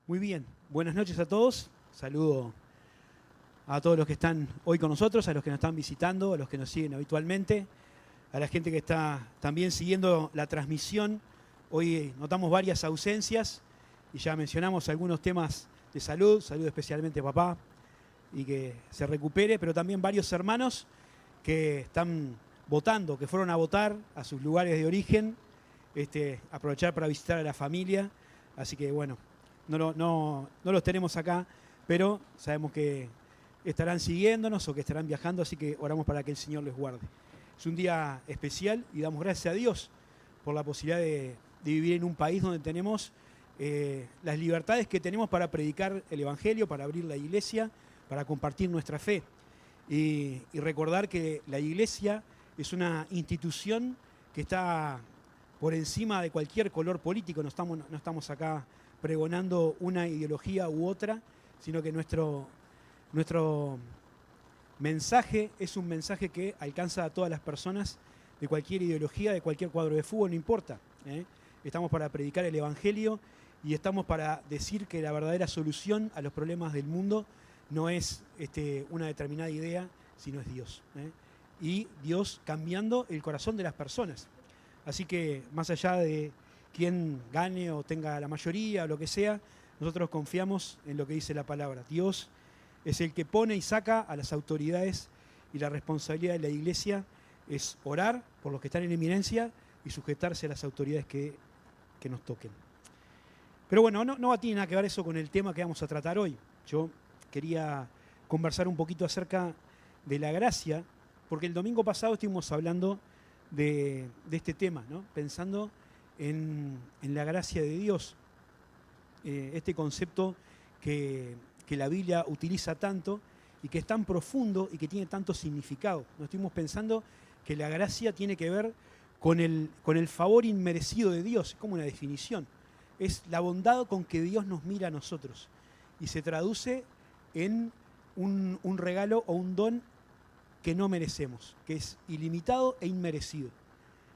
Muy bien, buenas noches a todos. Saludo a todos los que están hoy con nosotros, a los que nos están visitando, a los que nos siguen habitualmente, a la gente que está también siguiendo la transmisión. Hoy notamos varias ausencias y ya mencionamos algunos temas de salud, salud especialmente a papá y que se recupere, pero también varios hermanos que están votando, que fueron a votar a sus lugares de origen, aprovechar para visitar a la familia. Así que bueno, no los tenemos acá, pero sabemos que estarán siguiéndonos o que estarán viajando, así que oramos para que el Señor les guarde. Es un día especial y damos gracias a Dios por la posibilidad de vivir en un país donde tenemos las libertades que tenemos para predicar el Evangelio, para abrir la iglesia, para compartir nuestra fe. Y recordar que la iglesia es una institución que está por encima de cualquier color político. No estamos acá pregonando una ideología u otra, sino que nuestro mensaje es un mensaje que alcanza a todas las personas de cualquier ideología, de cualquier cuadro de fútbol, no importa. Estamos para predicar el Evangelio y estamos para decir que la verdadera solución a los problemas del mundo no es una determinada idea, sino es Dios. Y Dios cambiando el corazón de las personas. Así que más allá de quién gane o tenga la mayoría o lo que sea, nosotros confiamos en lo que dice la palabra. Dios es el que pone y saca a las autoridades y la responsabilidad de la iglesia es orar por los que están en eminencia y sujetarse a las autoridades que nos toquen. Pero bueno, no tiene nada que ver eso con el tema que vamos a tratar hoy. Yo quería conversar un poquito acerca de la gracia, porque el domingo pasado estuvimos hablando de este tema, ¿no? Pensando en la gracia de Dios, este concepto que la Biblia utiliza tanto y que es tan profundo y que tiene tanto significado. Nos estuvimos pensando que la gracia tiene que ver con el favor inmerecido de Dios, es como una definición. Es la bondad con que Dios nos mira a nosotros y se traduce en un regalo o un don que no merecemos, que es ilimitado e inmerecido.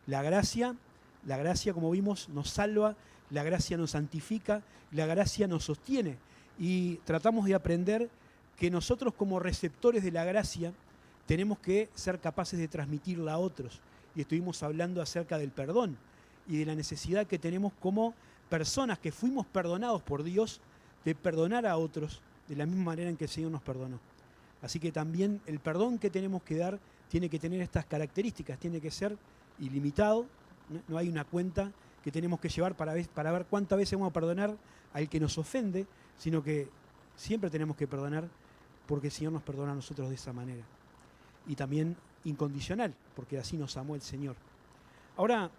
La gracia, como vimos, nos salva, la gracia nos santifica, la gracia nos sostiene. Y tratamos de aprender que nosotros como receptores de la gracia tenemos que ser capaces de transmitirla a otros. Y estuvimos hablando acerca del perdón y de la necesidad que tenemos como personas que fuimos perdonados por Dios de perdonar a otros de la misma manera en que el Señor nos perdonó. Así que también el perdón que tenemos que dar tiene que tener estas características, tiene que ser ilimitado, no hay una cuenta que tenemos que llevar para ver cuántas veces vamos a perdonar al que nos ofende, sino que siempre tenemos que perdonar porque el Señor nos perdona a nosotros de esa manera. Y también incondicional, porque así nos amó el Señor. Ahora,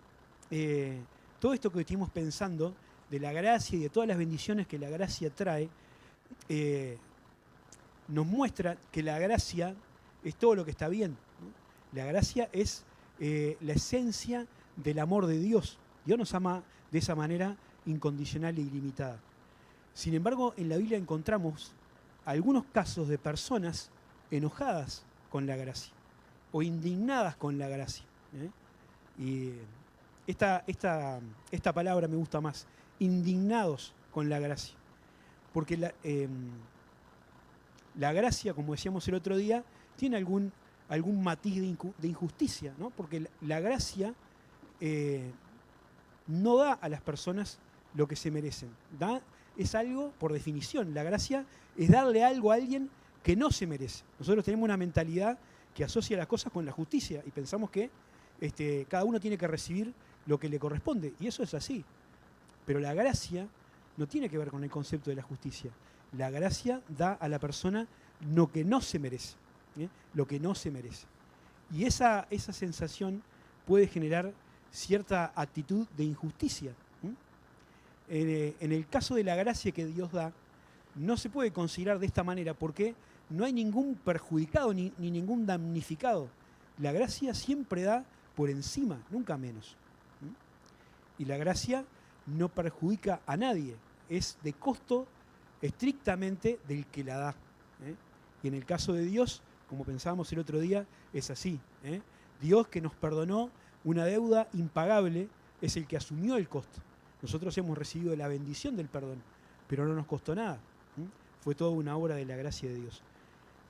todo esto que estuvimos pensando de la gracia y de todas las bendiciones que la gracia trae, nos muestra que la gracia es todo lo que está bien, ¿no? La gracia es la esencia del amor de Dios. Dios nos ama de esa manera incondicional e ilimitada. Sin embargo, en la Biblia encontramos algunos casos de personas enojadas con la gracia o indignadas con la gracia. Y esta palabra me gusta más, indignados con la gracia. Porque la gracia, como decíamos el otro día, tiene algún matiz de injusticia, ¿no? Porque la gracia no da a las personas lo que se merecen. Es algo, por definición, la gracia es darle algo a alguien que no se merece. Nosotros tenemos una mentalidad que asocia las cosas con la justicia y pensamos que cada uno tiene que recibir lo que le corresponde, y eso es así. Pero la gracia no tiene que ver con el concepto de la justicia. La gracia da a la persona lo que no se merece, lo que no se merece. Y esa sensación puede generar cierta actitud de injusticia. En el caso de la gracia que Dios da, no se puede considerar de esta manera porque no hay ningún perjudicado ni ningún damnificado. La gracia siempre da por encima, nunca menos. Y la gracia no perjudica a nadie, es de costo estrictamente del que la da. Y en el caso de Dios, como pensábamos el otro día, es así. Dios, que nos perdonó una deuda impagable, es el que asumió el costo. Nosotros hemos recibido la bendición del perdón, pero no nos costó nada. Fue toda una obra de la gracia de Dios.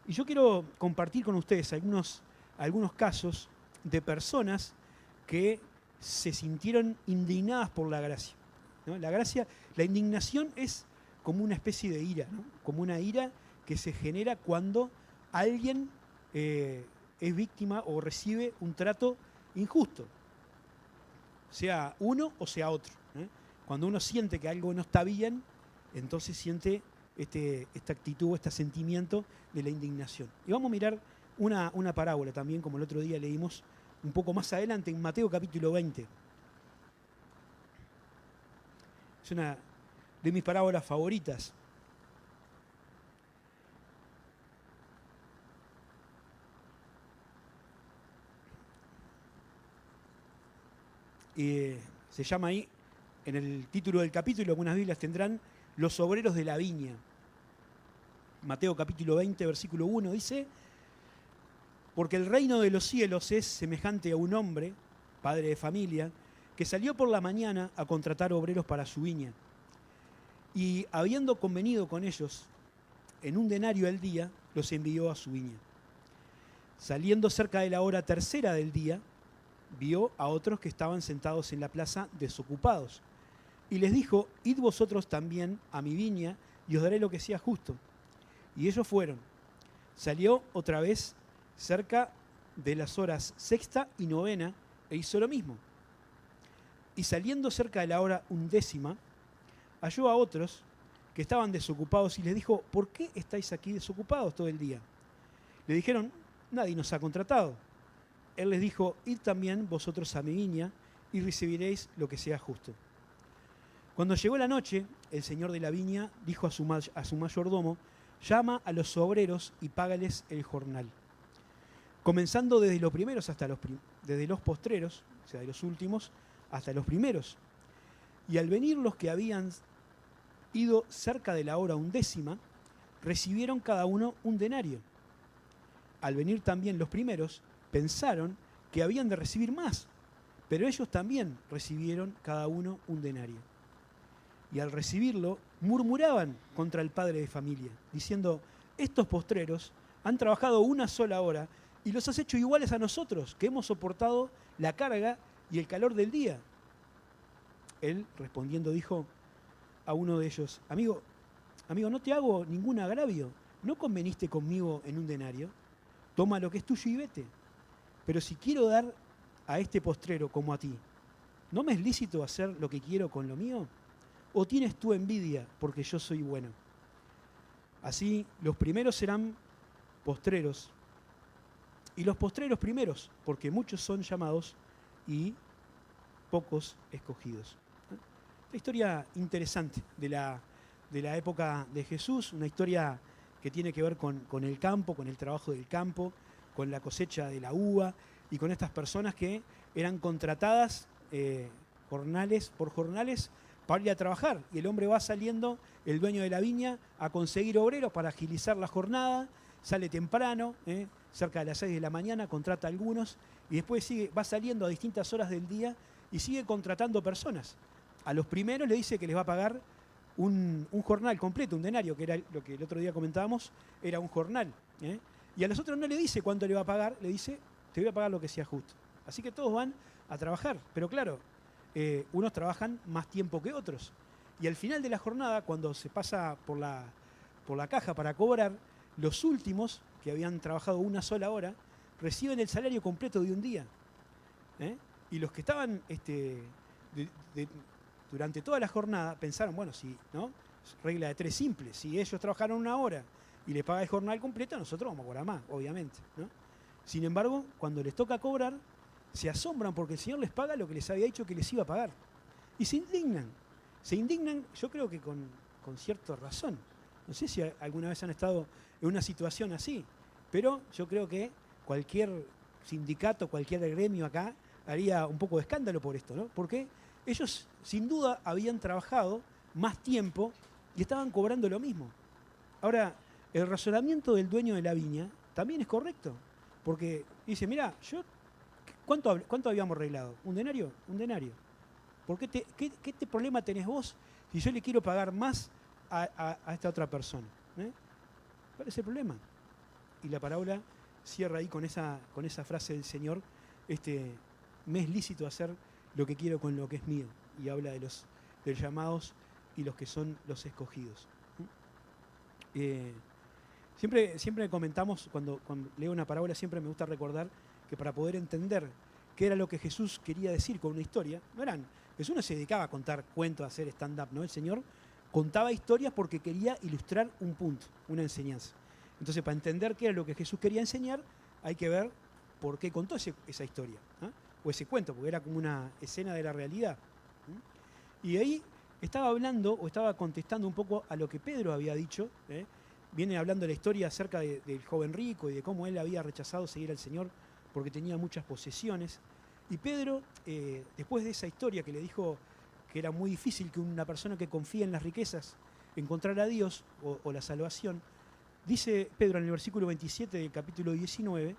Y yo quiero compartir con ustedes algunos casos de personas que se sintieron indignadas por la gracia, ¿no? La indignación es como una especie de ira, ¿no? Como una ira que se genera cuando alguien es víctima o recibe un trato injusto, sea uno o sea otro, ¿eh? Cuando uno siente que algo no está bien, entonces siente esta actitud, este sentimiento de la indignación. Y vamos a mirar una parábola también, como el otro día leímos un poco más adelante, en Mateo capítulo 20. Es una de mis parábolas favoritas. Se llama ahí, en el título del capítulo, algunas Biblias tendrán, los obreros de la viña. Mateo capítulo 20, versículo 1 dice: porque el reino de los cielos es semejante a un hombre, padre de familia, que salió por la mañana a contratar obreros para su viña. Y habiendo convenido con ellos en un denario al día, los envió a su viña. Saliendo cerca de la hora tercera del día, vio a otros que estaban sentados en la plaza desocupados. Y les dijo: id vosotros también a mi viña y os daré lo que sea justo. Y ellos fueron. Salió otra vez cerca de las horas sexta y novena e hizo lo mismo. Y saliendo cerca de la hora undécima, halló a otros que estaban desocupados y les dijo: ¿por qué estáis aquí desocupados todo el día? Le dijeron: nadie nos ha contratado. Él les dijo: id también vosotros a mi viña y recibiréis lo que sea justo. Cuando llegó la noche, el señor de la viña dijo a su mayordomo: llama a los obreros y págales el jornal, comenzando desde los primeros desde los postreros, o sea, de los últimos, hasta los primeros. Y al venir los que habían ido cerca de la hora undécima, recibieron cada uno un denario. Al venir también los primeros, pensaron que habían de recibir más, pero ellos también recibieron cada uno un denario. Y al recibirlo, murmuraban contra el padre de familia, diciendo: estos postreros han trabajado una sola hora y los has hecho iguales a nosotros, que hemos soportado la carga y el calor del día. Él, respondiendo, dijo a uno de ellos: amigo, no te hago ningún agravio. ¿No conveniste conmigo en un denario? Toma lo que es tuyo y vete. Pero si quiero dar a este postrero como a ti, ¿no me es lícito hacer lo que quiero con lo mío? ¿O tienes tú envidia porque yo soy bueno? Así los primeros serán postreros y los postreros primeros, porque muchos son llamados y pocos escogidos. Una historia interesante de la época de Jesús, una historia que tiene que ver con el campo, con el trabajo del campo, con la cosecha de la uva y con estas personas que eran contratadas jornales por jornales para ir a trabajar. Y el hombre va saliendo, el dueño de la viña, a conseguir obreros para agilizar la jornada, sale temprano, cerca de las 6 de la mañana, contrata a algunos y después va saliendo a distintas horas del día y sigue contratando personas. A los primeros le dice que les va a pagar un jornal completo, un denario, que era lo que el otro día comentábamos, era un jornal. Y a los otros no le dice cuánto le va a pagar, le dice: te voy a pagar lo que sea justo. Así que todos van a trabajar, pero claro, unos trabajan más tiempo que otros. Y al final de la jornada, cuando se pasa por la caja para cobrar, los últimos, que habían trabajado una sola hora, reciben el salario completo de un día. Y los que estaban durante toda la jornada pensaron: bueno, si no, regla de tres simple, si ellos trabajaron una hora y les paga el jornal completo, nosotros vamos a cobrar más, obviamente, ¿no? Sin embargo, cuando les toca cobrar, se asombran porque el Señor les paga lo que les había dicho que les iba a pagar. Y se indignan. Se indignan, yo creo que con cierta razón. No sé si alguna vez han estado en una situación así, pero yo creo que cualquier sindicato, cualquier gremio acá haría un poco de escándalo por esto, ¿no? Porque ellos sin duda habían trabajado más tiempo y estaban cobrando lo mismo. Ahora, el razonamiento del dueño de la viña también es correcto, porque dice: mira, ¿cuánto habíamos arreglado? ¿Un denario? Un denario. ¿Qué problema tenés vos si yo le quiero pagar más a esta otra persona. ¿Cuál es el problema? Y la parábola cierra ahí con esa frase del Señor, me es lícito hacer lo que quiero con lo que es mío. Y habla de los llamados y los que son los escogidos. Siempre comentamos, cuando leo una parábola, siempre me gusta recordar que para poder entender qué era lo que Jesús quería decir con una historia, Jesús no se dedicaba a contar cuentos, a hacer stand-up, ¿no? El Señor contaba historias porque quería ilustrar un punto, una enseñanza. Entonces, para entender qué era lo que Jesús quería enseñar, hay que ver por qué contó esa historia, ¿no? O ese cuento, porque era como una escena de la realidad. Y ahí estaba hablando, o estaba contestando un poco a lo que Pedro había dicho. Viene hablando de la historia acerca del joven rico y de cómo él había rechazado seguir al Señor porque tenía muchas posesiones. Y Pedro, después de esa historia que le dijo que era muy difícil que una persona que confía en las riquezas encontrara a Dios o la salvación, dice Pedro en el versículo 27 del capítulo 19,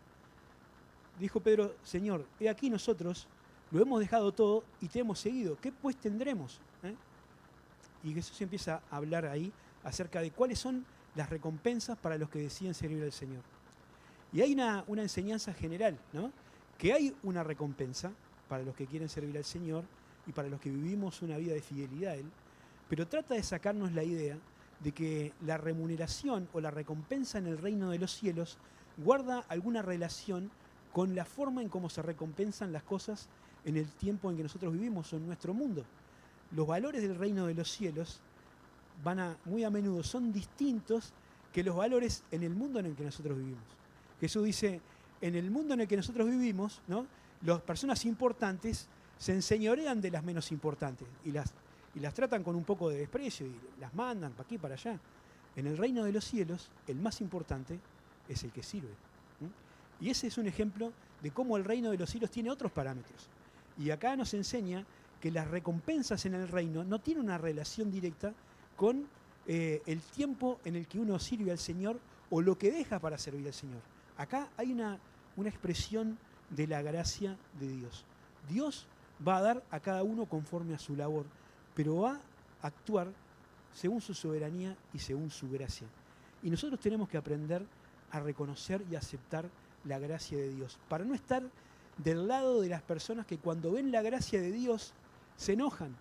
dijo Pedro: Señor, he aquí nosotros lo hemos dejado todo y te hemos seguido. ¿Qué pues tendremos? Y Jesús empieza a hablar ahí acerca de cuáles son las recompensas para los que deciden servir al Señor. Y hay una enseñanza general, ¿no? Que hay una recompensa para los que quieren servir al Señor y para los que vivimos una vida de fidelidad a Él, pero trata de sacarnos la idea de que la remuneración o la recompensa en el reino de los cielos guarda alguna relación con la forma en cómo se recompensan las cosas en el tiempo en que nosotros vivimos o en nuestro mundo. Los valores del reino de los cielos muy a menudo son distintos que los valores en el mundo en el que nosotros vivimos. Jesús dice, en el mundo en el que nosotros vivimos, ¿no?, las personas importantes se enseñorean de las menos importantes y las tratan con un poco de desprecio y las mandan para aquí, para allá. En el reino de los cielos, el más importante es el que sirve. Y ese es un ejemplo de cómo el reino de los cielos tiene otros parámetros. Y acá nos enseña que las recompensas en el reino no tienen una relación directa con el tiempo en el que uno sirve al Señor o lo que deja para servir al Señor. Acá hay una expresión de la gracia de Dios. Dios va a dar a cada uno conforme a su labor, pero va a actuar según su soberanía y según su gracia. Y nosotros tenemos que aprender a reconocer y aceptar la gracia de Dios, para no estar del lado de las personas que cuando ven la gracia de Dios se enojan,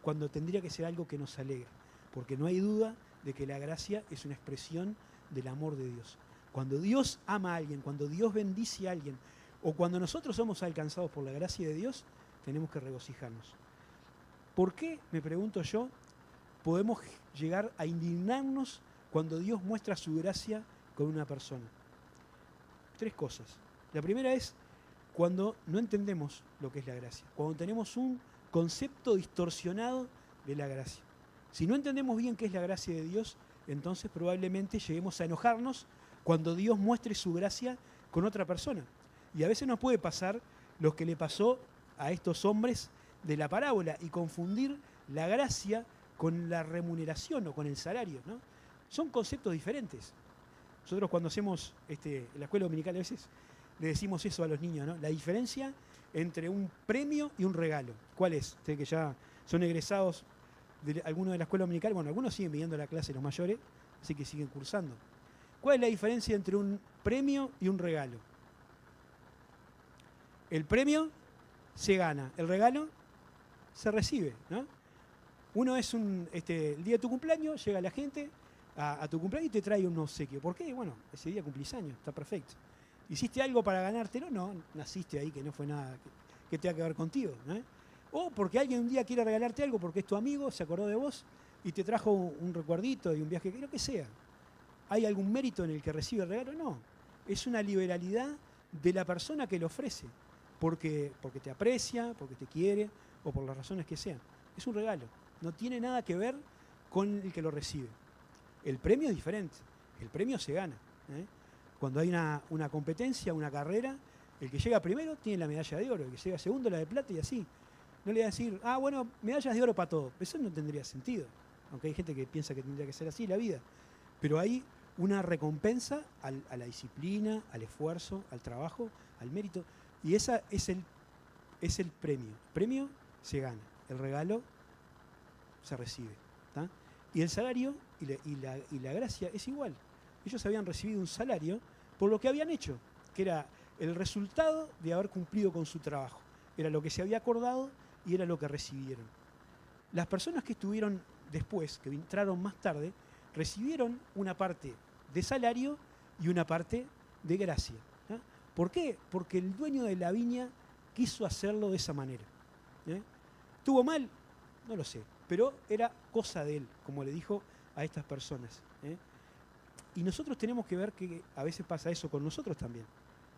cuando tendría que ser algo que nos alegra, porque no hay duda de que la gracia es una expresión del amor de Dios. Cuando Dios ama a alguien, cuando Dios bendice a alguien, o cuando nosotros somos alcanzados por la gracia de Dios, tenemos que regocijarnos. ¿Por qué, me pregunto yo, podemos llegar a indignarnos cuando Dios muestra su gracia con una persona? 3 cosas. La primera es cuando no entendemos lo que es la gracia, cuando tenemos un concepto distorsionado de la gracia. Si no entendemos bien qué es la gracia de Dios, entonces probablemente lleguemos a enojarnos cuando Dios muestre su gracia con otra persona. Y a veces nos puede pasar lo que le pasó a estos hombres de la parábola y confundir la gracia con la remuneración o con el salario, ¿no? Son conceptos diferentes. Nosotros cuando hacemos en la escuela dominical a veces le decimos eso a los niños, ¿no? La diferencia entre un premio y un regalo. ¿Cuál es? Ustedes que ya son egresados de algunos de la escuela dominical, bueno, algunos siguen viniendo a la clase, los mayores, así que siguen cursando. ¿Cuál es la diferencia entre un premio y un regalo? El premio se gana, el regalo se recibe, ¿no? Uno es el día de tu cumpleaños, llega la gente a tu cumpleaños y te trae un obsequio. ¿Por qué? Bueno, ese día cumplís años, está perfecto. ¿Hiciste algo para ganártelo? No, naciste ahí, que no fue nada que tenga que ver contigo, ¿no? O porque alguien un día quiere regalarte algo porque es tu amigo, se acordó de vos y te trajo un recuerdito de un viaje, lo que sea. ¿Hay algún mérito en el que recibe el regalo? No. Es una liberalidad de la persona que lo ofrece, porque te aprecia, porque te quiere o por las razones que sean. Es un regalo. No tiene nada que ver con el que lo recibe. El premio es diferente. El premio se gana. Cuando hay una competencia, una carrera, el que llega primero tiene la medalla de oro, el que llega segundo la de plata y así. No le voy a decir, bueno, medallas de oro para todo. Eso no tendría sentido. Aunque hay gente que piensa que tendría que ser así la vida. Pero hay una recompensa a la disciplina, al esfuerzo, al trabajo, al mérito. Y esa es el premio. El premio se gana. El regalo se recibe. ¿Tá? Y el salario y la gracia es igual. Ellos habían recibido un salario por lo que habían hecho, que era el resultado de haber cumplido con su trabajo. Era lo que se había acordado y era lo que recibieron. Las personas que estuvieron después, que entraron más tarde, recibieron una parte de salario y una parte de gracia. ¿Eh? ¿Por qué? Porque el dueño de la viña quiso hacerlo de esa manera. ¿Eh? ¿Estuvo mal? No lo sé, pero era cosa de él, como le dijo a estas personas. ¿Eh? Y nosotros tenemos que ver que a veces pasa eso con nosotros también,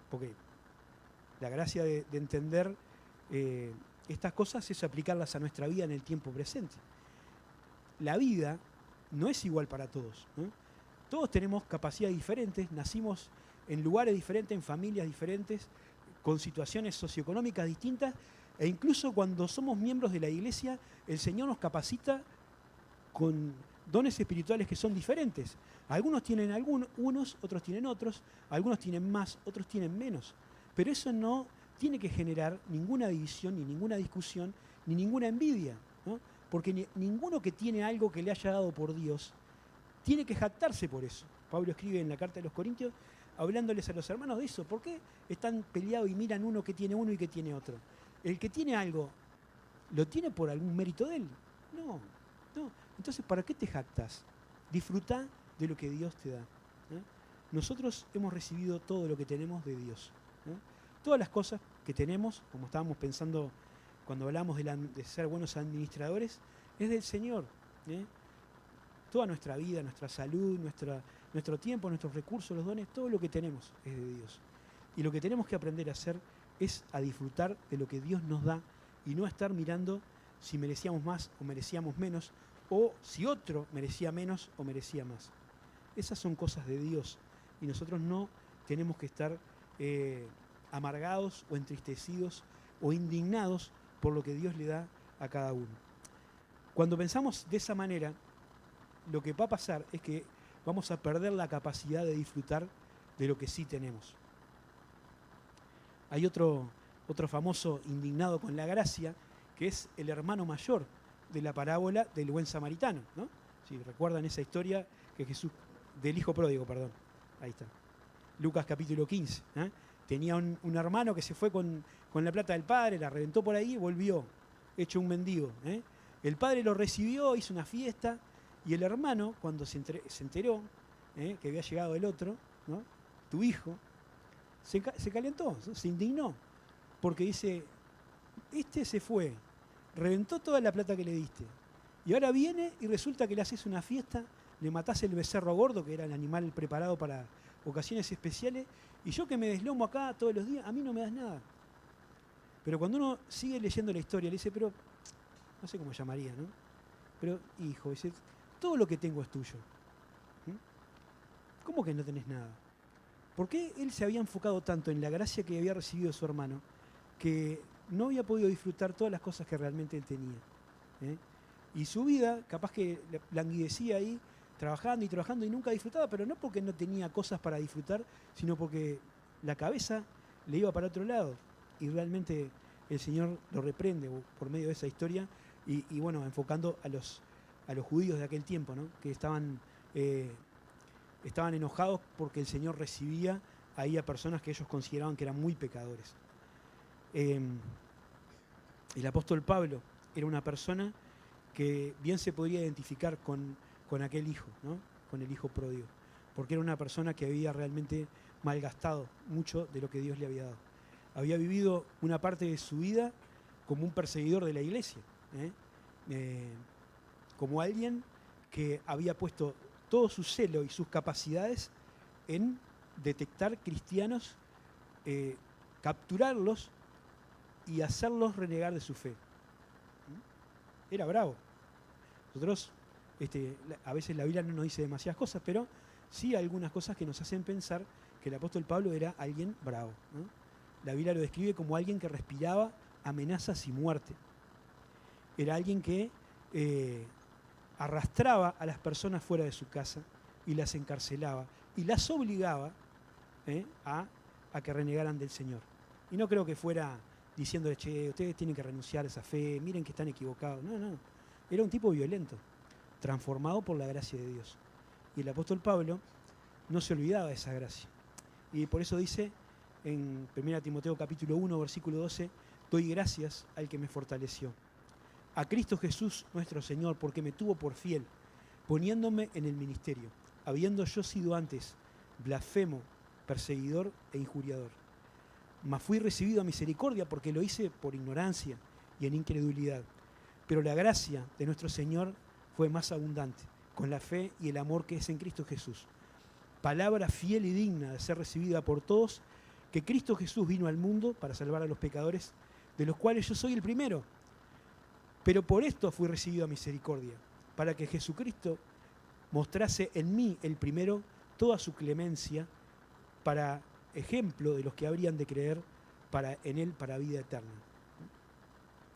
porque la gracia de entender estas cosas es aplicarlas a nuestra vida en el tiempo presente. La vida no es igual para todos, ¿no? Todos tenemos capacidades diferentes, nacimos en lugares diferentes, en familias diferentes, con situaciones socioeconómicas distintas, e incluso cuando somos miembros de la iglesia, el Señor nos capacita con dones espirituales que son diferentes. Algunos tienen unos, otros tienen otros, algunos tienen más, otros tienen menos. Pero eso no tiene que generar ninguna división, ni ninguna discusión, ni ninguna envidia, ¿no? Porque ninguno que tiene algo que le haya dado por Dios tiene que jactarse por eso. Pablo escribe en la carta de los Corintios, hablándoles a los hermanos de eso. ¿Por qué están peleados y miran uno que tiene uno y que tiene otro? El que tiene algo, ¿lo tiene por algún mérito de él? No, no. Entonces, ¿para qué te jactas? Disfruta de lo que Dios te da. ¿Eh? Nosotros hemos recibido todo lo que tenemos de Dios. ¿Eh? Todas las cosas que tenemos, como estábamos pensando cuando hablamos de ser buenos administradores, es del Señor. ¿Eh? Toda nuestra vida, nuestra salud, nuestro tiempo, nuestros recursos, los dones, todo lo que tenemos es de Dios. Y lo que tenemos que aprender a hacer es a disfrutar de lo que Dios nos da y no a estar mirando si merecíamos más o merecíamos menos, o si otro merecía menos o merecía más. Esas son cosas de Dios y nosotros no tenemos que estar amargados o entristecidos o indignados por lo que Dios le da a cada uno. Cuando pensamos de esa manera, lo que va a pasar es que vamos a perder la capacidad de disfrutar de lo que sí tenemos. Hay otro famoso indignado con la gracia, que es el hermano mayor de la parábola del buen samaritano, ¿no? Si recuerdan esa historia que Jesús, del hijo pródigo, perdón, ahí está, Lucas capítulo 15, ¿eh? Tenía un hermano que se fue con la plata del padre, la reventó por ahí y volvió, hecho un mendigo, ¿eh? El padre lo recibió, hizo una fiesta, y el hermano, cuando se enteró que había llegado el otro, ¿no? Tu hijo, se calentó, se indignó, porque dice, este se fue, reventó toda la plata que le diste, y ahora viene y resulta que le haces una fiesta, le matás el becerro gordo, que era el animal preparado para ocasiones especiales, y yo que me deslomo acá todos los días, a mí no me das nada. Pero cuando uno sigue leyendo la historia, le dice, pero, no sé cómo llamaría, ¿no? Pero, hijo, dice, todo lo que tengo es tuyo. ¿Cómo que no tenés nada? ¿Por qué él se había enfocado tanto en la gracia que había recibido de su hermano que no había podido disfrutar todas las cosas que realmente él tenía? ¿Eh? Y su vida, capaz que languidecía ahí, trabajando y nunca disfrutaba, pero no porque no tenía cosas para disfrutar, sino porque la cabeza le iba para otro lado. Y realmente el Señor lo reprende por medio de esa historia y bueno, enfocando a los judíos de aquel tiempo, ¿no? Que estaban enojados porque el Señor recibía ahí a personas que ellos consideraban que eran muy pecadores. El apóstol Pablo era una persona que bien se podría identificar con aquel hijo, ¿no? Con el hijo pródigo, porque era una persona que había realmente malgastado mucho de lo que Dios le había dado. Había vivido una parte de su vida como un perseguidor de la iglesia, como alguien que había puesto todo su celo y sus capacidades en detectar cristianos, capturarlos y hacerlos renegar de su fe. Era bravo. Nosotros, a veces la Biblia no nos dice demasiadas cosas, pero sí algunas cosas que nos hacen pensar que el apóstol Pablo era alguien bravo, ¿no? La Biblia lo describe como alguien que respiraba amenazas y muerte. Era alguien que arrastraba a las personas fuera de su casa y las encarcelaba y las obligaba a que renegaran del Señor. Y no creo que fuera diciéndole, che, ustedes tienen que renunciar a esa fe, miren que están equivocados. No, no. Era un tipo violento. transformado por la gracia de Dios. Y el apóstol Pablo no se olvidaba de esa gracia. Y por eso dice en 1 Timoteo capítulo 1, versículo 12, doy gracias al que me fortaleció. A Cristo Jesús nuestro Señor, porque me tuvo por fiel, poniéndome en el ministerio, habiendo yo sido antes blasfemo, perseguidor e injuriador. Mas fui recibido a misericordia porque lo hice por ignorancia y en incredulidad. Pero la gracia de nuestro Señor fue más abundante, con la fe y el amor que es en Cristo Jesús. Palabra fiel y digna de ser recibida por todos, que Cristo Jesús vino al mundo para salvar a los pecadores, de los cuales yo soy el primero. Pero por esto fui recibido a misericordia, para que Jesucristo mostrase en mí el primero toda su clemencia, para ejemplo de los que habrían de creer en él para vida eterna.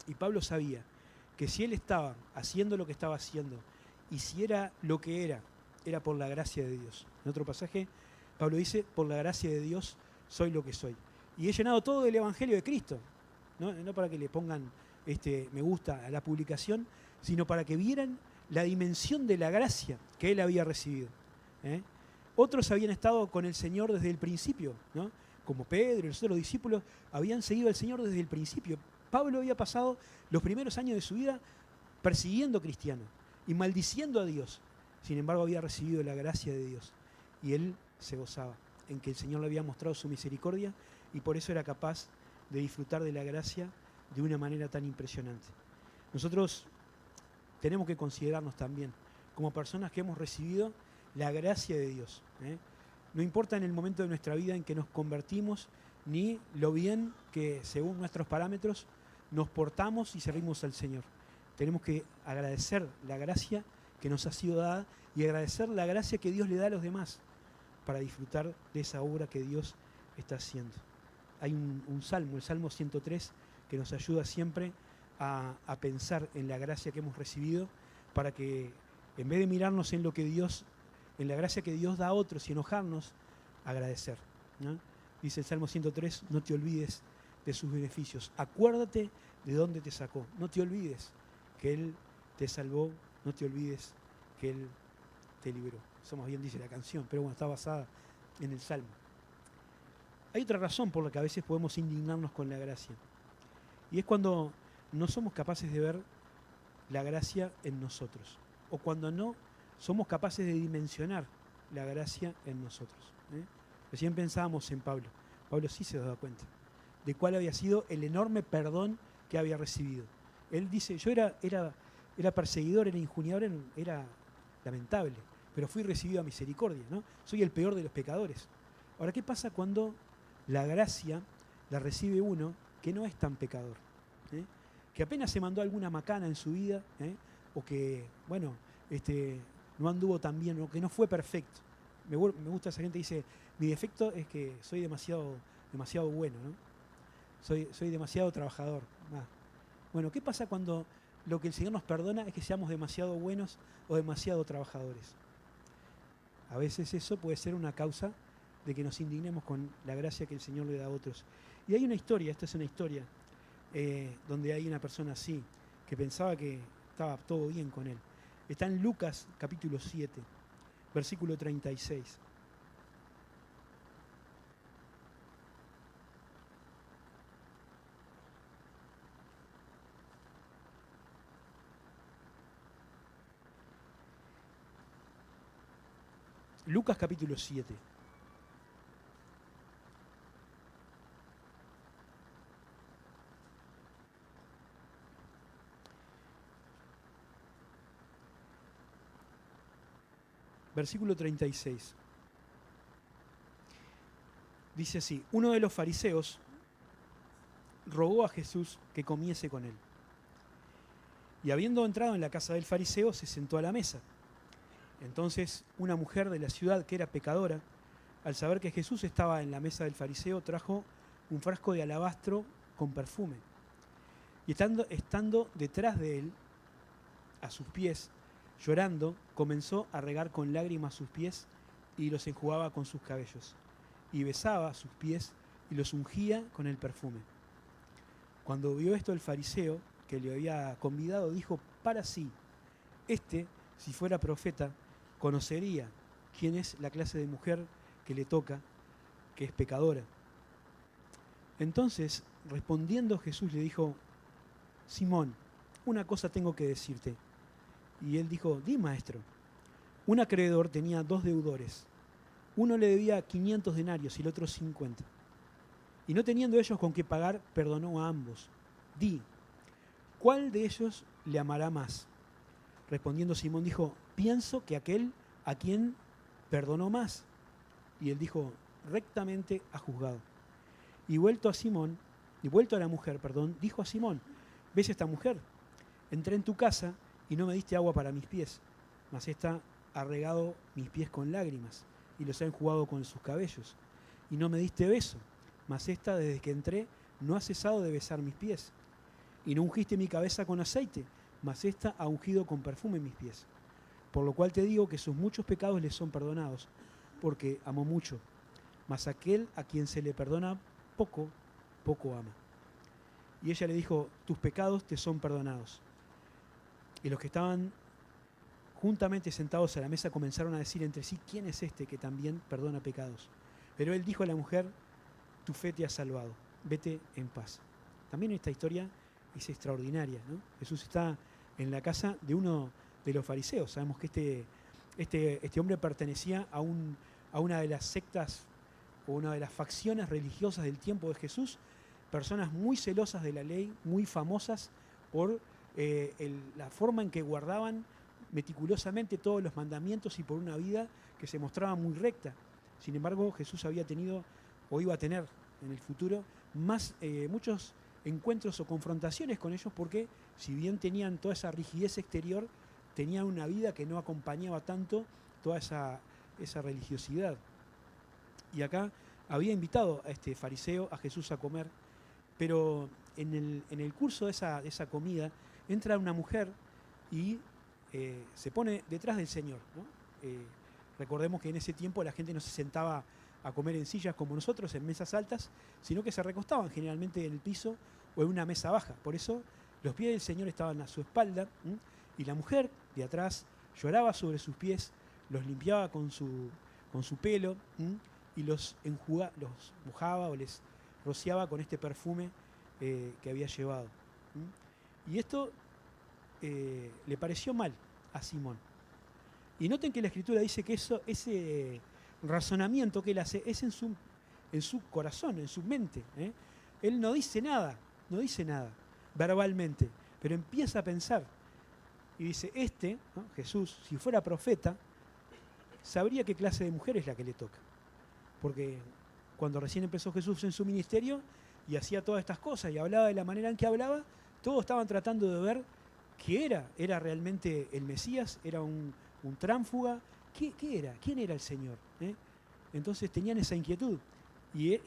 Y Pablo sabía que si él estaba haciendo lo que estaba haciendo, y si era lo que era por la gracia de Dios. En otro pasaje, Pablo dice, por la gracia de Dios soy lo que soy. Y he llenado todo del Evangelio de Cristo, no para que le pongan me gusta a la publicación, sino para que vieran la dimensión de la gracia que él había recibido. Otros habían estado con el Señor desde el principio, ¿no? Como Pedro y los otros discípulos habían seguido al Señor desde el principio. Pablo había pasado los primeros años de su vida persiguiendo cristianos y maldiciendo a Dios. Sin embargo, había recibido la gracia de Dios y él se gozaba en que el Señor le había mostrado su misericordia y por eso era capaz de disfrutar de la gracia de una manera tan impresionante. Nosotros tenemos que considerarnos también como personas que hemos recibido la gracia de Dios. No importa en el momento de nuestra vida en que nos convertimos, ni lo bien que según nuestros parámetros nos portamos y servimos al Señor. Tenemos que agradecer la gracia que nos ha sido dada y agradecer la gracia que Dios le da a los demás para disfrutar de esa obra que Dios está haciendo. Hay un salmo, el Salmo 103, que nos ayuda siempre a pensar en la gracia que hemos recibido para que en vez de mirarnos en la gracia que Dios da a otros y enojarnos, agradecer, ¿no? Dice el Salmo 103, no te olvides de sus beneficios. Acuérdate de dónde te sacó. No te olvides que Él te salvó. No te olvides que Él te libró. Eso más bien dice la canción, pero bueno, está basada en el Salmo. Hay otra razón por la que a veces podemos indignarnos con la gracia. Y es cuando no somos capaces de ver la gracia en nosotros. O cuando no somos capaces de dimensionar la gracia en nosotros. Recién pensábamos en Pablo. Pablo sí se daba cuenta de cuál había sido el enorme perdón que había recibido. Él dice, yo era perseguidor, era injuriador, era lamentable, pero fui recibido a misericordia, ¿no? Soy el peor de los pecadores. Ahora, ¿qué pasa cuando la gracia la recibe uno que no es tan pecador? Que apenas se mandó alguna macana en su vida, o que, bueno, no anduvo tan bien, o que no fue perfecto. Me gusta esa gente que dice, mi defecto es que soy demasiado bueno, ¿no? Soy demasiado trabajador. Bueno, ¿qué pasa cuando lo que el Señor nos perdona es que seamos demasiado buenos o demasiado trabajadores? A veces eso puede ser una causa de que nos indignemos con la gracia que el Señor le da a otros. Y hay una historia, esta es una historia, donde hay una persona así, que pensaba que estaba todo bien con él. Está en Lucas capítulo 7, versículo 36. Lucas capítulo 7. Versículo 36. Dice así, uno de los fariseos rogó a Jesús que comiese con él. Y habiendo entrado en la casa del fariseo, se sentó a la mesa. Entonces una mujer de la ciudad que era pecadora, al saber que Jesús estaba en la mesa del fariseo, trajo un frasco de alabastro con perfume. Y estando detrás de él, a sus pies, llorando, comenzó a regar con lágrimas sus pies y los enjugaba con sus cabellos. Y besaba sus pies y los ungía con el perfume. Cuando vio esto el fariseo, que le había convidado, dijo para sí, este si fuera profeta, conocería quién es la clase de mujer que le toca, que es pecadora. Entonces, respondiendo Jesús le dijo, Simón, una cosa tengo que decirte. Y él dijo, di, maestro. Un acreedor tenía 2 deudores. Uno le debía 500 denarios y el otro 50. Y no teniendo ellos con qué pagar, perdonó a ambos. Di, ¿cuál de ellos le amará más? Respondiendo Simón dijo, pienso que aquel a quien perdonó más. Y él dijo, rectamente ha juzgado. Y vuelto a la mujer, dijo a Simón, ¿ves esta mujer? Entré en tu casa y no me diste agua para mis pies, mas esta ha regado mis pies con lágrimas y los ha enjugado con sus cabellos. Y no me diste beso, mas esta desde que entré no ha cesado de besar mis pies. Y no ungiste mi cabeza con aceite, mas esta ha ungido con perfume mis pies. Por lo cual te digo que sus muchos pecados les son perdonados, porque amó mucho. Mas aquel a quien se le perdona poco, poco ama. Y ella le dijo, tus pecados te son perdonados. Y los que estaban juntamente sentados a la mesa comenzaron a decir entre sí, ¿quién es este que también perdona pecados? Pero él dijo a la mujer, tu fe te ha salvado, vete en paz. También esta historia es extraordinaria, ¿no? Jesús está en la casa de uno de los fariseos. Sabemos que este hombre pertenecía a una de las sectas o una de las facciones religiosas del tiempo de Jesús, personas muy celosas de la ley, muy famosas por la forma en que guardaban meticulosamente todos los mandamientos y por una vida que se mostraba muy recta. Sin embargo, Jesús había tenido o iba a tener en el futuro muchos encuentros o confrontaciones con ellos porque si bien tenían toda esa rigidez exterior, tenían una vida que no acompañaba tanto toda esa religiosidad. Y acá había invitado a este fariseo a Jesús a comer, pero en el curso de esa comida entra una mujer y se pone detrás del Señor, ¿no? Recordemos que en ese tiempo la gente no se sentaba a comer en sillas como nosotros, en mesas altas, sino que se recostaban generalmente en el piso o en una mesa baja. Por eso los pies del Señor estaban a su espalda, ¿m? Y la mujer de atrás lloraba sobre sus pies, los limpiaba con su pelo, ¿m? Y los mojaba o les rociaba con este perfume que había llevado. ¿M? Y esto le pareció mal a Simón. Y noten que la Escritura dice que ese razonamiento que él hace es en su corazón, en su mente. Él no dice nada verbalmente, pero empieza a pensar. Y dice, ¿no? Jesús, si fuera profeta, sabría qué clase de mujer es la que le toca. Porque cuando recién empezó Jesús en su ministerio y hacía todas estas cosas y hablaba de la manera en que hablaba, todos estaban tratando de ver qué era realmente el Mesías, era un tránfuga, ¿qué era? ¿Quién era el Señor? Entonces tenían esa inquietud. Y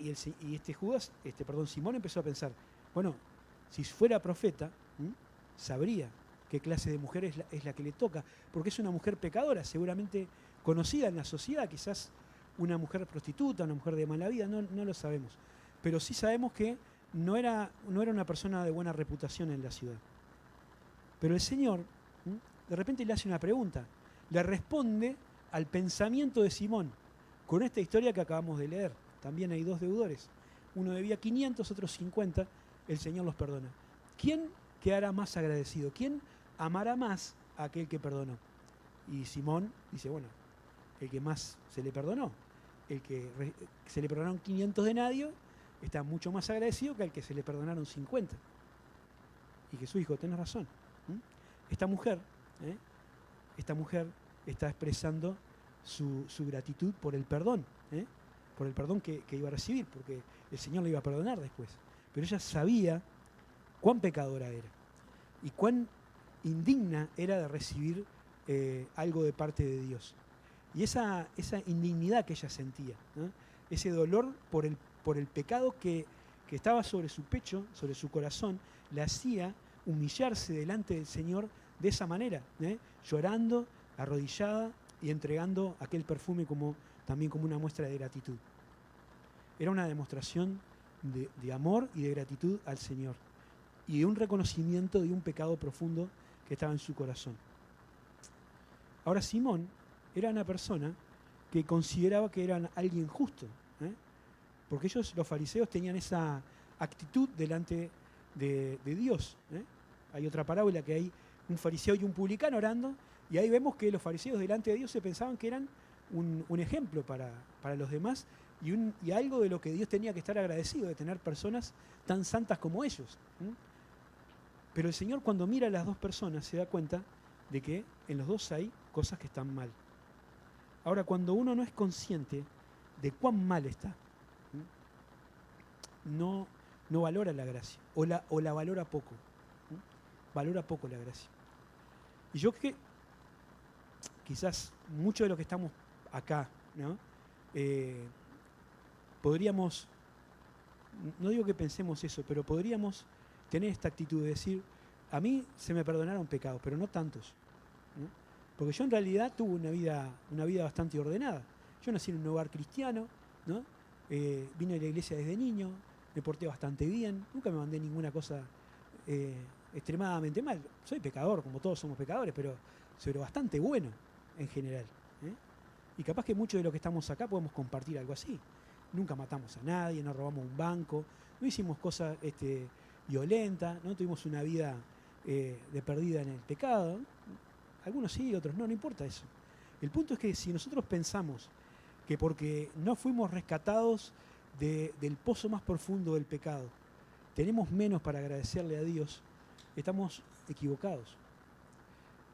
Simón empezó a pensar, bueno, si fuera profeta, sabría qué clase de mujer es la que le toca, porque es una mujer pecadora, seguramente conocida en la sociedad, quizás una mujer prostituta, una mujer de mala vida, no lo sabemos. Pero sí sabemos que no era una persona de buena reputación en la ciudad. Pero el Señor, de repente le hace una pregunta, le responde al pensamiento de Simón, con esta historia que acabamos de leer. También hay 2 deudores, uno debía 500, otro 50, el Señor los perdona. ¿Quién quedará más agradecido? ¿Quién amará más a aquel que perdonó? Y Simón dice, bueno, el que más se le perdonó, el que se le perdonaron 500 denarios, está mucho más agradecido que al que se le perdonaron 50. Y Jesús dijo, tenés razón. Esta mujer está expresando su gratitud por el perdón, por el perdón que iba a recibir, porque el Señor le iba a perdonar después. Pero ella sabía cuán pecadora era y cuán indigna era de recibir algo de parte de Dios. Y esa indignidad que ella sentía, ¿no? Ese dolor por el pecado que estaba sobre su pecho, sobre su corazón, le hacía humillarse delante del Señor de esa manera, llorando, arrodillada y entregando aquel perfume también como una muestra de gratitud. Era una demostración de amor y de gratitud al Señor y de un reconocimiento de un pecado profundo que estaba en su corazón. Ahora Simón era una persona que consideraba que eran alguien justo, ¿eh? Porque ellos, los fariseos, tenían esa actitud delante de Dios, ¿eh? Hay otra parábola que hay un fariseo y un publicano orando, y ahí vemos que los fariseos delante de Dios se pensaban que eran un ejemplo para los demás y algo de lo que Dios tenía que estar agradecido, de tener personas tan santas como ellos, ¿eh? Pero el Señor, cuando mira a las dos personas, se da cuenta de que en los dos hay cosas que están mal. Ahora, cuando uno no es consciente de cuán mal está, no valora la gracia, o la valora poco. Valora poco la gracia. Y yo creo que quizás mucho de lo que estamos acá, ¿no? Podríamos, no digo que pensemos eso, pero podríamos tener esta actitud de decir, a mí se me perdonaron pecados, pero no tantos, ¿no? Porque yo en realidad tuve una vida bastante ordenada. Yo nací en un hogar cristiano, ¿no? Vine a la iglesia desde niño, me porté bastante bien, nunca me mandé ninguna cosa extremadamente mal. Soy pecador, como todos somos pecadores, pero bastante bueno en general, ¿eh? Y capaz que muchos de los que estamos acá podemos compartir algo así. Nunca matamos a nadie, no robamos un banco, no hicimos cosas violentas, no tuvimos una vida de perdida en el pecado. Algunos sí, otros no, no importa eso. El punto es que si nosotros pensamos que porque no fuimos rescatados del pozo más profundo del pecado, tenemos menos para agradecerle a Dios, estamos equivocados.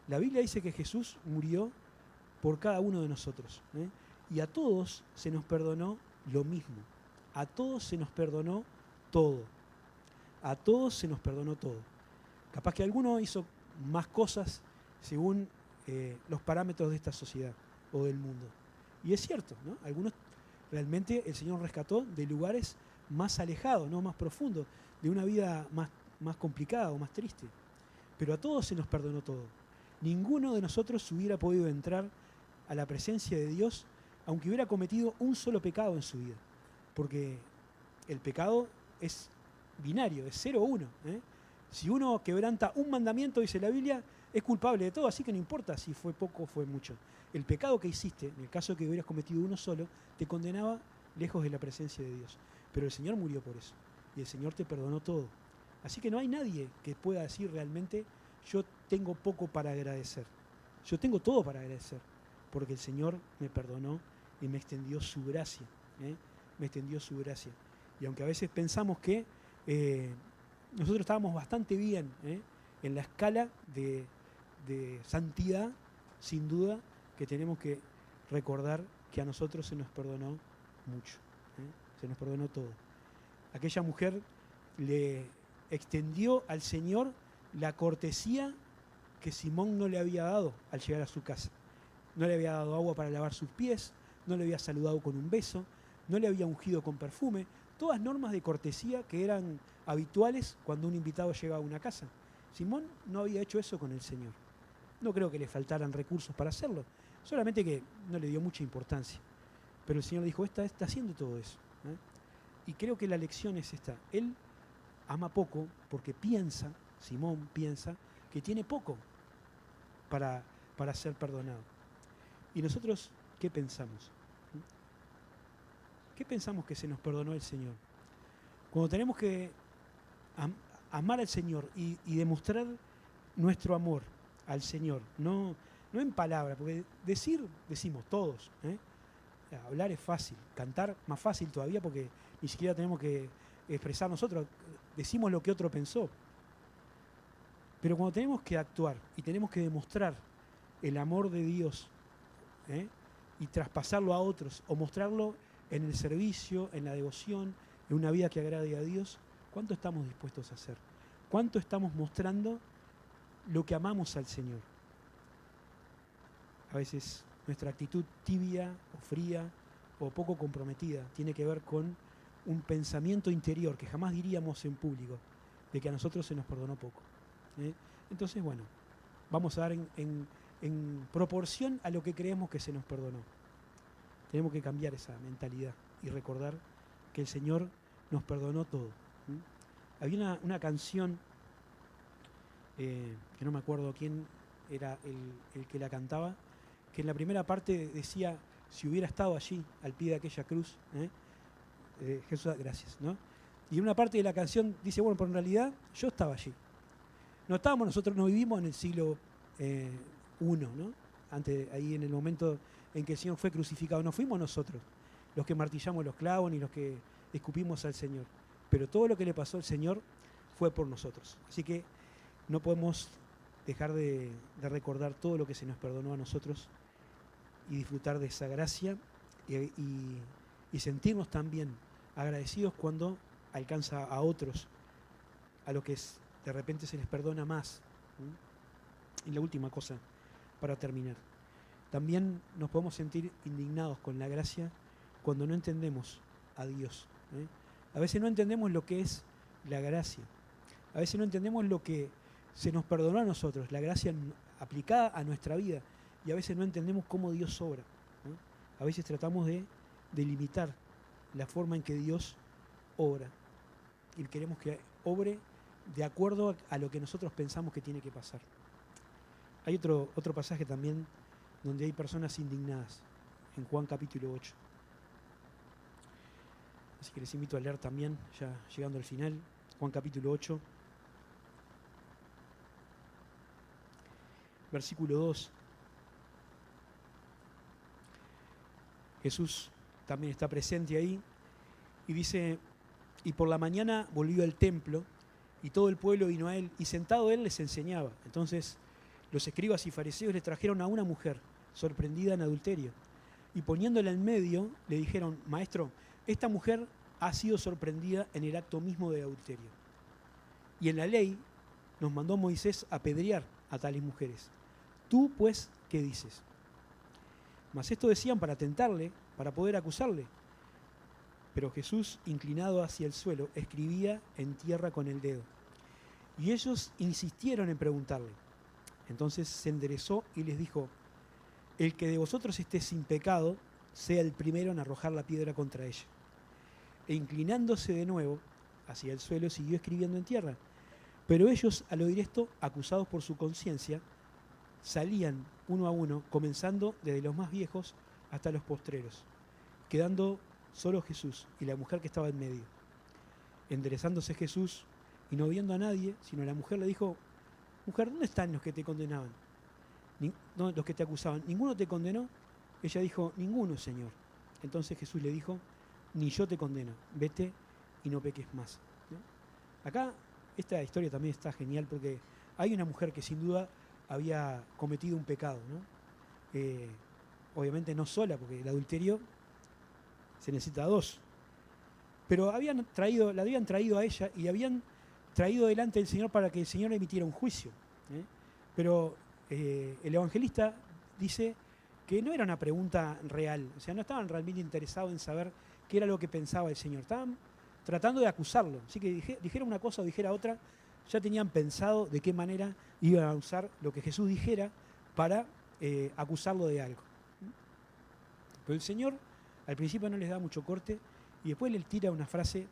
La Biblia dice que Jesús murió por cada uno de nosotros, ¿eh? Y a todos se nos perdonó lo mismo. A todos se nos perdonó todo. A todos se nos perdonó todo. Capaz que alguno hizo más cosas según los parámetros de esta sociedad o del mundo. Y es cierto, ¿no? Algunos realmente el Señor rescató de lugares más alejados, ¿no? Más profundos, de una vida más complicada o más triste. Pero a todos se nos perdonó todo. Ninguno de nosotros hubiera podido entrar a la presencia de Dios aunque hubiera cometido un solo pecado en su vida. Porque el pecado es binario, es 0 o 1, ¿eh? Si uno quebranta un mandamiento, dice la Biblia, es culpable de todo, así que no importa si fue poco o fue mucho. El pecado que hiciste, en el caso de que hubieras cometido uno solo, te condenaba lejos de la presencia de Dios. Pero el Señor murió por eso. Y el Señor te perdonó todo. Así que no hay nadie que pueda decir realmente, yo tengo poco para agradecer. Yo tengo todo para agradecer, porque el Señor me perdonó y me extendió su gracia, ¿eh? Me extendió su gracia. Y aunque a veces pensamos que nosotros estábamos bastante bien, ¿eh? En la escala de santidad, sin duda que tenemos que recordar que a nosotros se nos perdonó mucho, ¿eh? Se nos perdonó todo. Aquella mujer le extendió al Señor la cortesía que Simón no le había dado al llegar a su casa. No le había dado agua para lavar sus pies, no le había saludado con un beso, no le había ungido con perfume, todas normas de cortesía que eran habituales cuando un invitado llega a una casa. Simón no había hecho eso con el Señor. No creo que le faltaran recursos para hacerlo, solamente que no le dio mucha importancia. Pero el Señor dijo, está haciendo todo eso, ¿eh? Y creo que la lección es esta. Él ama poco porque Simón piensa que tiene poco para ser perdonado. ¿Y nosotros qué pensamos? ¿Qué pensamos que se nos perdonó el Señor? Cuando tenemos que amar al Señor y demostrar nuestro amor al Señor, no en palabras, porque decimos todos, ¿eh? Hablar es fácil, cantar más fácil todavía porque ni siquiera tenemos que expresar nosotros, decimos lo que otro pensó. Pero cuando tenemos que actuar y tenemos que demostrar el amor de Dios, ¿eh? Y traspasarlo a otros o mostrarlo en el servicio, en la devoción, en una vida que agrade a Dios, ¿cuánto estamos dispuestos a hacer? ¿Cuánto estamos mostrando lo que amamos al Señor? A veces nuestra actitud tibia o fría o poco comprometida tiene que ver con un pensamiento interior que jamás diríamos en público, de que a nosotros se nos perdonó poco, ¿eh? Entonces, bueno, vamos a dar en proporción a lo que creemos que se nos perdonó. Tenemos que cambiar esa mentalidad y recordar que el Señor nos perdonó todo. Había una canción, que no me acuerdo quién era el que la cantaba, que en la primera parte decía, si hubiera estado allí, al pie de aquella cruz, Jesús, gracias, ¿no? Y en una parte de la canción dice, bueno, pero en realidad yo estaba allí. No estábamos nosotros, no vivimos en el siglo I, ¿no? Antes, ahí en el momento en que el Señor fue crucificado, no fuimos nosotros los que martillamos los clavos ni los que escupimos al Señor. Pero todo lo que le pasó al Señor fue por nosotros. Así que no podemos dejar de recordar todo lo que se nos perdonó a nosotros y disfrutar de esa gracia y sentirnos también agradecidos cuando alcanza a otros, a lo que de repente se les perdona más. ¿Sí? Y la última cosa, para terminar. También nos podemos sentir indignados con la gracia cuando no entendemos a Dios. A veces no entendemos lo que es la gracia. A veces no entendemos lo que se nos perdonó a nosotros, la gracia aplicada a nuestra vida. Y a veces no entendemos cómo Dios obra. A veces tratamos de limitar la forma en que Dios obra. Y queremos que obre de acuerdo a lo que nosotros pensamos que tiene que pasar. Hay otro pasaje también donde hay personas indignadas, en Juan capítulo 8. Así que les invito a leer también, ya llegando al final, Juan capítulo 8, versículo 2. Jesús también está presente ahí y dice, y por la mañana volvió al templo y todo el pueblo vino a él y sentado él les enseñaba. Entonces los escribas y fariseos le trajeron a una mujer sorprendida en adulterio y poniéndola en medio le dijeron, maestro, esta mujer ha sido sorprendida en el acto mismo de adulterio. Y en la ley nos mandó Moisés apedrear a tales mujeres. Tú, pues, ¿qué dices? Mas esto decían para tentarle, para poder acusarle. Pero Jesús, inclinado hacia el suelo, escribía en tierra con el dedo. Y ellos insistieron en preguntarle. Entonces se enderezó y les dijo, el que de vosotros esté sin pecado, sea el primero en arrojar la piedra contra ella. E inclinándose de nuevo hacia el suelo, siguió escribiendo en tierra. Pero ellos, al oír esto, acusados por su conciencia, salían uno a uno, comenzando desde los más viejos hasta los postreros, quedando solo Jesús y la mujer que estaba en medio. Enderezándose Jesús y no viendo a nadie, sino a la mujer, le dijo, mujer, ¿dónde están los que te condenaban? Los que te acusaban. ¿Ninguno te condenó? Ella dijo, ninguno, Señor. Entonces Jesús le dijo, ni yo te condeno, vete y no peques más. ¿No? Acá esta historia también está genial porque hay una mujer que sin duda había cometido un pecado, ¿no? Obviamente no sola, porque el adulterio se necesita dos. Pero la habían traído a ella y habían traído delante del Señor para que el Señor emitiera un juicio. Pero el evangelista dice que no era una pregunta real, o sea, no estaban realmente interesados en saber qué era lo que pensaba el Señor, estaban tratando de acusarlo. Así que dijera una cosa o dijera otra, ya tenían pensado de qué manera iban a usar lo que Jesús dijera para acusarlo de algo. Pero el Señor al principio no les da mucho corte y después les tira una frase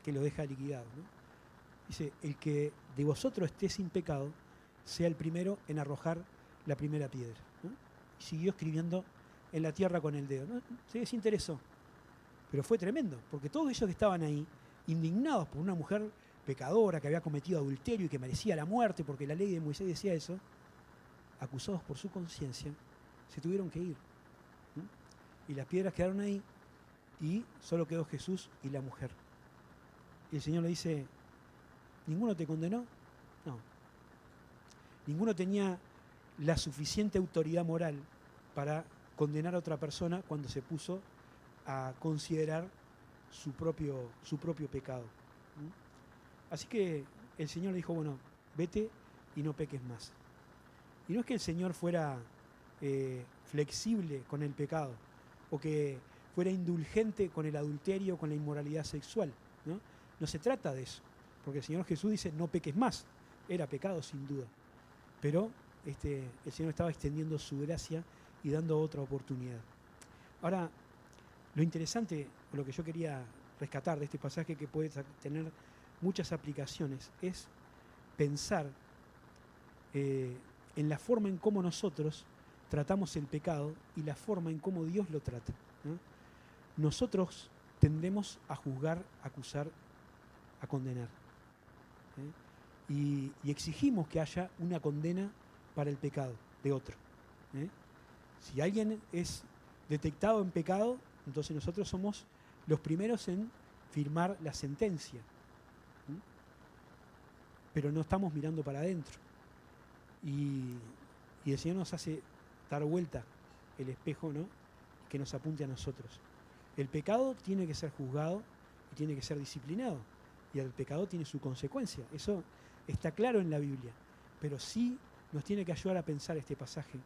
que lo deja liquidado, ¿no? Dice, el que de vosotros esté sin pecado, sea el primero en arrojar la primera piedra, ¿no? Y siguió escribiendo en la tierra con el dedo, ¿no? Se desinteresó. Pero fue tremendo, porque todos ellos que estaban ahí, indignados por una mujer pecadora que había cometido adulterio y que merecía la muerte, porque la ley de Moisés decía eso, acusados por su conciencia, se tuvieron que ir. Y las piedras quedaron ahí y solo quedó Jesús y la mujer. Y el Señor le dice, ¿ninguno te condenó? No. Ninguno tenía la suficiente autoridad moral para condenar a otra persona cuando se puso a considerar su propio pecado. Así que el Señor le dijo, bueno, vete y no peques más. Y no es que el Señor fuera flexible con el pecado o que fuera indulgente con el adulterio, con la inmoralidad sexual, ¿no? No se trata de eso, porque el Señor Jesús dice, no peques más. Era pecado sin duda, pero el Señor estaba extendiendo su gracia y dando otra oportunidad. Ahora, lo interesante, o lo que yo quería rescatar de este pasaje que puede tener muchas aplicaciones, es pensar en la forma en cómo nosotros tratamos el pecado y la forma en cómo Dios lo trata, ¿no? Nosotros tendemos a juzgar, a acusar, a condenar, y exigimos que haya una condena para el pecado de otro, ¿eh? Si alguien es detectado en pecado, entonces nosotros somos los primeros en firmar la sentencia, pero no estamos mirando para adentro. Y el Señor nos hace dar vuelta el espejo, ¿no? Que nos apunte a nosotros. El pecado tiene que ser juzgado y tiene que ser disciplinado, y el pecado tiene su consecuencia. Eso está claro en la Biblia, pero sí nos tiene que ayudar a pensar este pasaje,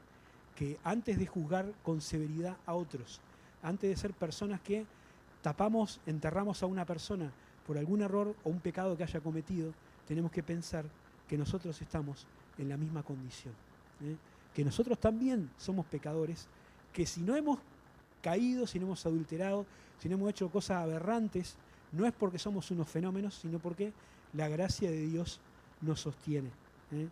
que antes de juzgar con severidad a otros, antes de ser personas que tapamos, enterramos a una persona por algún error o un pecado que haya cometido, tenemos que pensar que nosotros estamos en la misma condición, ¿eh? Que nosotros también somos pecadores, que si no hemos caído, si no hemos adulterado, si no hemos hecho cosas aberrantes, no es porque somos unos fenómenos, sino porque la gracia de Dios nos sostiene, ¿eh?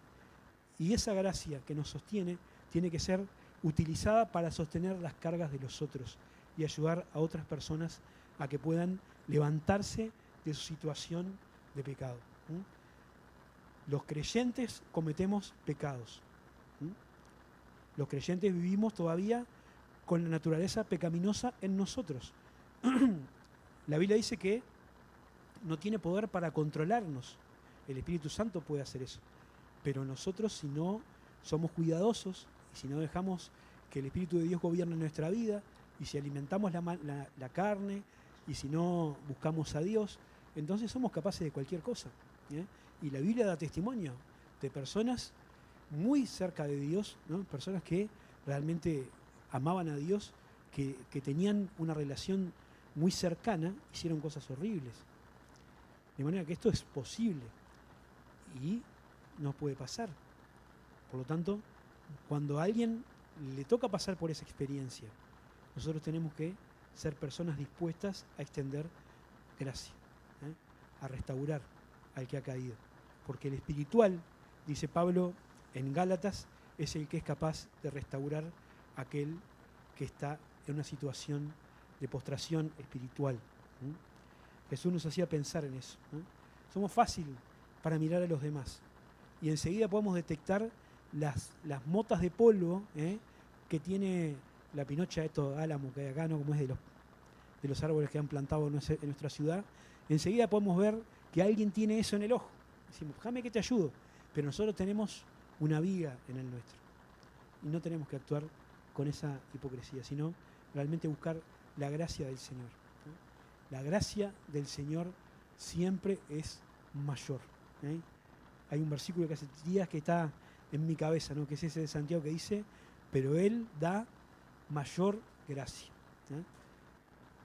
Y esa gracia que nos sostiene tiene que ser utilizada para sostener las cargas de los otros y ayudar a otras personas a que puedan levantarse de su situación de pecado, ¿eh? Los creyentes cometemos pecados, ¿eh? Los creyentes vivimos todavía con la naturaleza pecaminosa en nosotros. La Biblia dice que no tiene poder para controlarnos. El Espíritu Santo puede hacer eso. Pero nosotros, si no somos cuidadosos y si no dejamos que el Espíritu de Dios gobierne nuestra vida, y si alimentamos la carne, y si no buscamos a Dios, entonces somos capaces de cualquier cosa, ¿eh? Y la Biblia da testimonio de personas muy cerca de Dios, ¿no? Personas que realmente amaban a Dios, que tenían una relación muy cercana, hicieron cosas horribles. De manera que esto es posible y nos puede pasar. Por lo tanto, cuando a alguien le toca pasar por esa experiencia, nosotros tenemos que ser personas dispuestas a extender gracia, ¿eh? A restaurar al que ha caído. Porque el espiritual, dice Pablo en Gálatas, es el que es capaz de restaurar a aquel que está en una situación de postración espiritual, ¿eh? Jesús nos hacía pensar en eso, ¿eh? Somos fácil para mirar a los demás y enseguida podemos detectar las motas de polvo, ¿eh? Que tiene la pinocha de estos álamos que hay acá, ¿no? Como es de los árboles que han plantado en nuestra ciudad. Enseguida podemos ver que alguien tiene eso en el ojo. Decimos, déjame que te ayudo. Pero nosotros tenemos una viga en el nuestro. Y no tenemos que actuar con esa hipocresía, sino realmente buscar la gracia del Señor, ¿eh? La gracia del Señor siempre es mayor, ¿eh? Hay un versículo que hace días que está en mi cabeza, ¿no? Que es ese de Santiago que dice, pero Él da mayor gracia, ¿eh?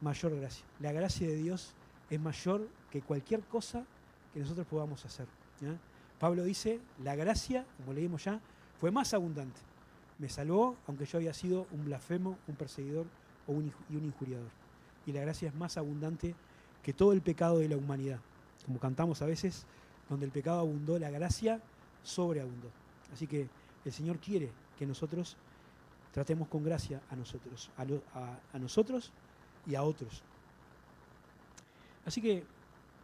Mayor gracia. La gracia de Dios es mayor que cualquier cosa que nosotros podamos hacer, ¿eh? Pablo dice, la gracia, como leímos ya, fue más abundante. Me salvó, aunque yo había sido un blasfemo, un perseguidor y un injuriador. Y la gracia es más abundante que todo el pecado de la humanidad. Como cantamos a veces, donde el pecado abundó, la gracia sobreabundó. Así que el Señor quiere que nosotros tratemos con gracia a nosotros, a nosotros y a otros. Así que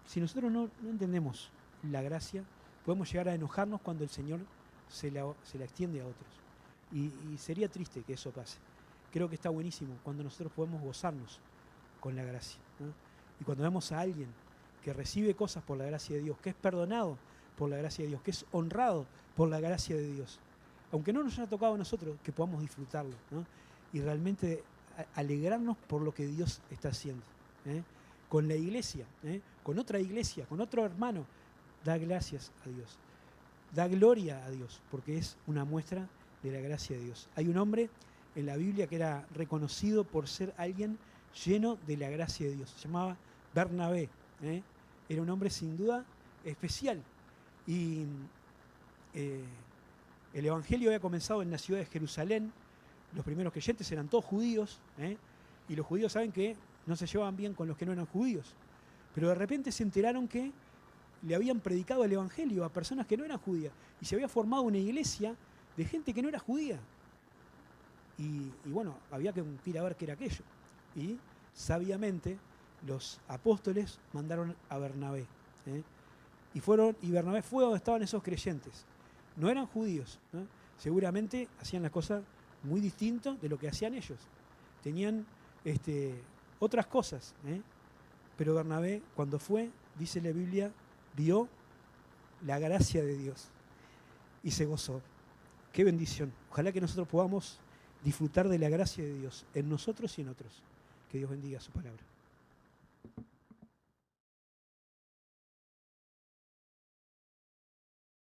si nosotros no entendemos la gracia, podemos llegar a enojarnos cuando el Señor se la extiende a otros. Y sería triste que eso pase. Creo que está buenísimo cuando nosotros podemos gozarnos con la gracia, ¿no? Y cuando vemos a alguien que recibe cosas por la gracia de Dios, que es perdonado por la gracia de Dios, que es honrado por la gracia de Dios, aunque no nos haya tocado a nosotros, que podamos disfrutarlo, ¿no? Y realmente alegrarnos por lo que Dios está haciendo, ¿eh? Con la iglesia, con otra iglesia, con otro hermano, da gracias a Dios, da gloria a Dios, porque es una muestra de la gracia de Dios. Hay un hombre en la Biblia que era reconocido por ser alguien lleno de la gracia de Dios, se llamaba Bernabé, ¿eh? Era un hombre sin duda especial. Y el Evangelio había comenzado en la ciudad de Jerusalén. Los primeros creyentes eran todos judíos, ¿eh? Y los judíos saben que no se llevaban bien con los que no eran judíos. Pero de repente se enteraron que le habían predicado el Evangelio a personas que no eran judías. Y se había formado una iglesia de gente que no era judía. Y bueno, había que ir a ver qué era aquello. Y sabiamente los apóstoles mandaron a Bernabé. ¿Eh? Y Bernabé fue donde estaban esos creyentes. No eran judíos, ¿no? Seguramente hacían las cosas muy distintas de lo que hacían ellos. Tenían otras cosas. ¿Eh? Pero Bernabé, cuando fue, dice la Biblia, vio la gracia de Dios y se gozó. Qué bendición. Ojalá que nosotros podamos disfrutar de la gracia de Dios en nosotros y en otros. Que Dios bendiga su palabra.